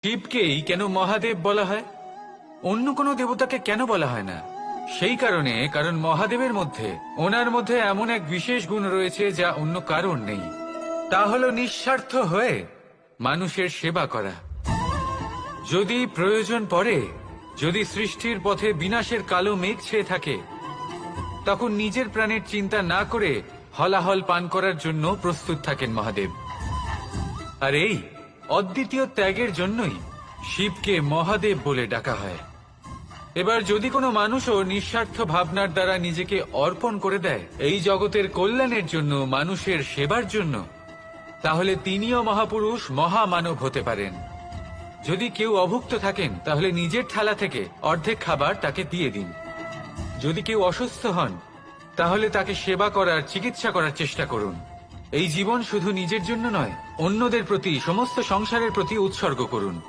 শিবকেই কেন মহাদেব বলা হয়? অন্য কোনো দেবতাকে কেন বলা হয় না? সেই কারণ মহাদেবের মধ্যে ওনার মধ্যে এমন এক বিশেষ গুণ রয়েছে যা অন্য কারোর নেই। তা হলো নিঃস্বার্থ হয়ে মানুষের সেবা করা। যদি প্রয়োজন পড়ে, যদি সৃষ্টির পথে বিনাশের কালো মেঘ ছেয়ে থাকে, তখন নিজের প্রাণের চিন্তা না করে হলাহল পান করার জন্য প্রস্তুত থাকেন মহাদেব। আর এই অদ্বিতীয় ত্যাগের জন্যই শিবকে মহাদেব বলে ডাকা হয়। এবার যদি কোনো মানুষও নিঃস্বার্থ ভাবনার দ্বারা নিজেকে অর্পণ করে দেয় এই জগতের কল্যাণের জন্য, মানুষের সেবার জন্য, তাহলে তিনিও মহাপুরুষ, মহামানব হতে পারেন। যদি কেউ অভুক্ত থাকেন তাহলে নিজের থালা থেকে অর্ধেক খাবার তাকে দিয়ে দিন। যদি কেউ অসুস্থ হন তাহলে তাকে সেবা করার, চিকিৎসা করার চেষ্টা করুন। এই জীবন শুধু নিজের জন্য নয়, অন্যদের প্রতি, সমস্ত সংসারের প্রতি উৎসর্গ করুন।